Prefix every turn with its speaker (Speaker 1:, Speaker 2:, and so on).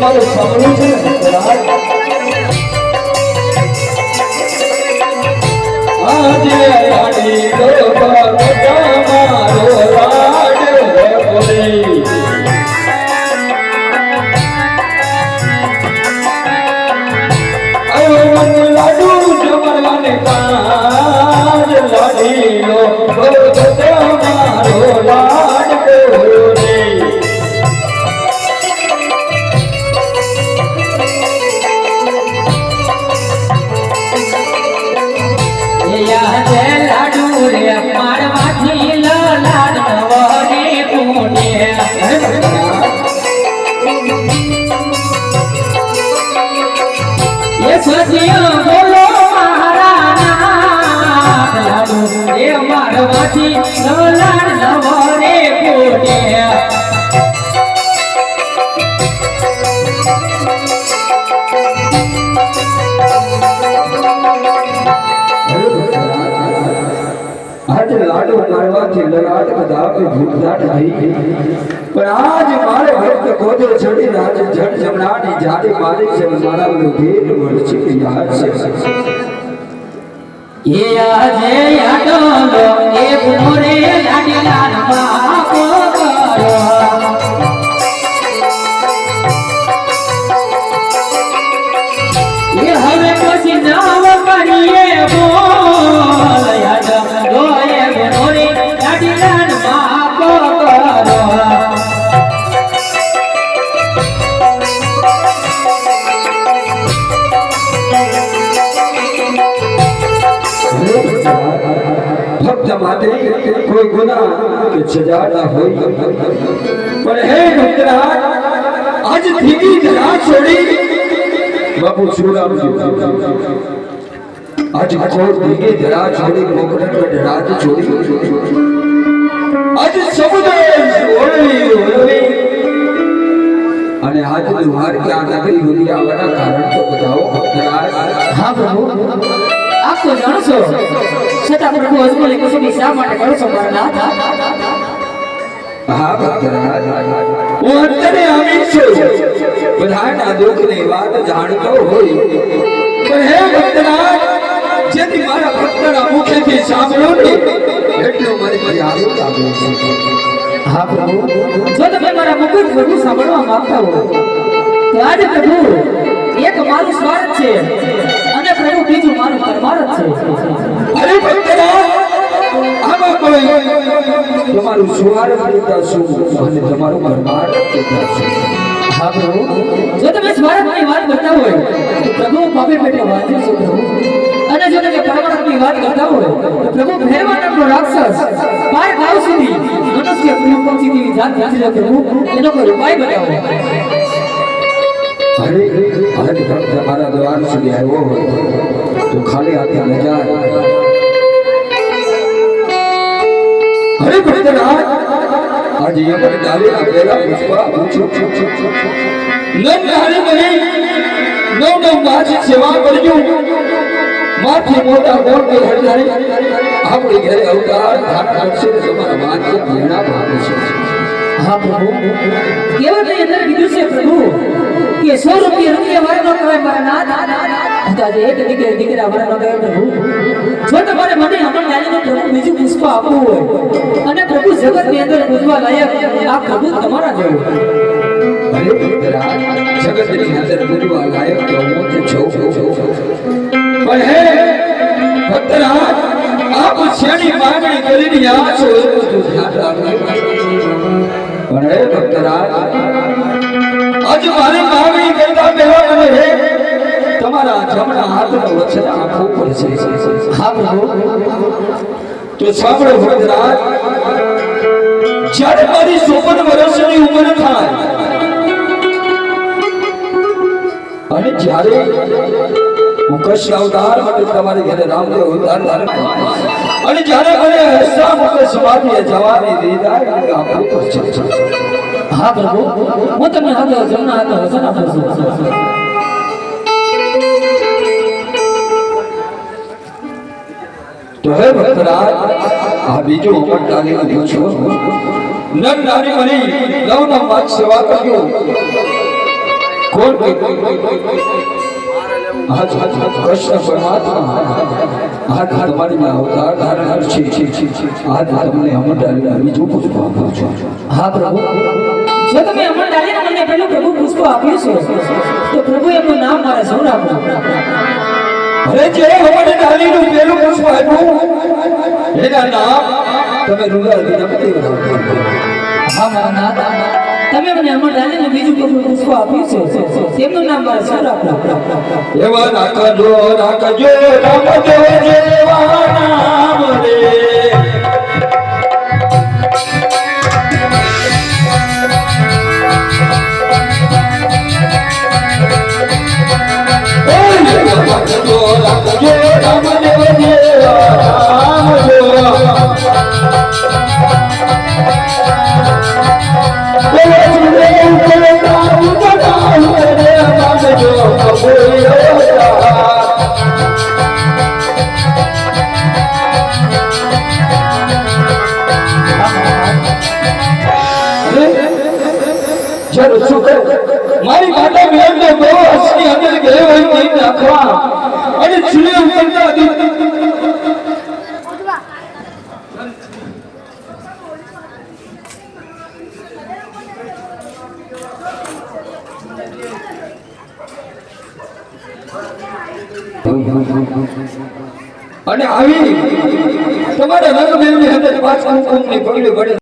Speaker 1: તમારું સાંભળ્યું છે આજે લાડી લો મારો લાડ બોલે લાડુ જમરવાને કાજ લાડી લો મારો લાડ બોલે
Speaker 2: સજીઓ બોલો મહારાજ લાડુ એ મારવાથી લાડ નવરે પોટે
Speaker 1: આજે લાડુ મારવાથી લલાટ કદાચ ભૂતદાટ થઈ પણ આજ મારે ભક્ત ગોદે ચડી રાજ જડ જમણાની જાડી મારી છે મારા ભેટ વર્ષ યાદ છે
Speaker 2: એ આજે યાદો એ મોરે લાડી લાડ બાપો કરો એ હવે પછી નાવ કરીએ બોલ યાદ દોએ મોરે લાડી લાડ બાપો કરો
Speaker 1: ભક્ત માટે કોઈ ગુના કે સજા ના હોય પણ હે ભક્તરાજ આજ ધીમી ધરા છોડી બાપુ સુરામજી આજ કોઈ ધીમી ધરા છોડી મોકળન રાજ છોડી આજ સમુદ્ર ઓળવી ઓળવી અને આજ દુહાર કે આ નગરી સુધી આવવાના કારણ તો બતાવો ભક્તરાજ
Speaker 2: હા પ્રભુ આપ તો જાણો છો છતાં પ્રભુ અજમોલે કુસુમી શા માટે કરો છો મારા નાથ
Speaker 1: હા ભક્તરાજ હું અંતરે આમી છું બધાના દુઃખની વાત જાણતો હોય પણ હે ભક્તરાજ જેથી મારા ભક્તના મુખેથી સાંભળો ને એટલું મને યાદ આવે છે
Speaker 2: હા પ્રભુ જો તમે મારા મુખથી પ્રભુ સાંભળવા માંગતા હો તો આજે પ્રભુ એક મારું સ્વાર્થ છે અને પ્રભુ બીજું મારું પરમાર્થ છે
Speaker 1: અરે ભક્તરાજ આમાં કોઈ તમારું સ્વાર્થ લેતા શું અને તમારું પરમાર્થ લેતા શું
Speaker 2: હા પ્રભુ જો તમે સ્વાર્થની વાત કરતા હોય તો પ્રભુ પાપે પેટે વાંચે છે પ્રભુ અને જો તમે પરમાર્થની વાત કરતા હોય તો પ્રભુ ભૈરવા નામનો રાક્ષસ પાર ગાવ સુધી મનુષ્ય પ્રિય પક્ષી જેવી જાત રાખી લો પ્રભુ એનો કોઈ ઉપાય બતાવો
Speaker 1: અરે આજ ભક્ત મારા દ્વાર સુધી આવ્યો હોય તો ખાલી હાથે ન જાય અરે ભક્તરાજ આજે યમન ડાલેલા પેલા પુષ્પા પૂછું નન નારી બની નવ માજી સેવા કરજો માથી મોટા ગોળ કે હરિહરી આપણી ઘરે અવતાર ધારણ કરશે તમારા માનથી પ્રેરણા ભાવે છે
Speaker 2: હા પ્રભુ કેવળ ની અંદર કીધું છે પ્રભુ કે 100 રૂપિયા વાળો કહેવાય મારા નાથ આજે એક દીકરા વાળો કહેવાય પ્રભુ જો તમારે મને અમન ડાલીને પ્રભુ બીજું પુષ્પ આપવું હોય અને પ્રભુ જગત ની અંદર પૂજવા લાયક આ પ્રભુ તમારા જેવું
Speaker 1: અરે ભક્તરાજ જગત ની અંદર પૂજવા લાયક તો હું જ છું પણ હે ભક્તરાજ આપ શેની માંગણી કરીને આ છો એ બધું ધ્યાન રાખજો પણ હે ભક્તરાજ આજ મારી માંગણી કરતા પહેલા મને હે તમારા જમણા હાથનો વચન આપવું પડશે
Speaker 2: હા પ્રભુ
Speaker 1: તો સાંભળો ભક્તરાજ જ્યારે મારી 54 વર્ષની ઉંમર થાય અને જ્યારે હું કૃષ્ણ અવતાર માટે તમારી ઘરે રામદેવ અવતાર ધારણ અને જ્યારે મને હસ્તા મુખે સમાધિએ જવાની દીદાર આપવું પડશે
Speaker 2: હા પ્રભુ હું તમને હાથે જમણા હાથે વચન આપું છું
Speaker 1: તો હે ભક્તરાજ આ બીજું ઉપટાલી પૂછો નર નારી મની લવના માત સેવા કર્યો કોણ કૃષ્ણ પરમાત્મા આ તમારી માં અવતાર ધારણ કરશે આ તમને અમરડાલીના બીજું પુષ્પ આપું છું.
Speaker 2: હા પ્રભુ, જો તમે અમર ડાલીને મને પેલું પ્રભુ પુષ્પ આપ્યું છે તો પ્રભુ એમનું નામ મારે સૌ રાખો.
Speaker 1: અરે જે અમરડાલીનું પેલું પુષ્પ આપ્યું એના નામ તમે રૂગાદીના પતિ બનાવો.
Speaker 2: હા મારા નાથ, તમે મને અમર ડાલીનું બીજું પુષ્પ આપ્યું છે તેમનું નામ મારે સૌ રાખો.
Speaker 1: એવા રાખજો રાખજો રામદેવ જેવા નામ રે. રાખજો રાખજો રામદેવ જેવા નામ રે. મારી માતા બેનને બહુ હસની અંદર ગયો હોય તે નાખવા અને ચૂલે ઉતરતા હતી. અને આવી તમારા રંગબેનની અંદર પાંચ કુમકુમની પગલી પડે.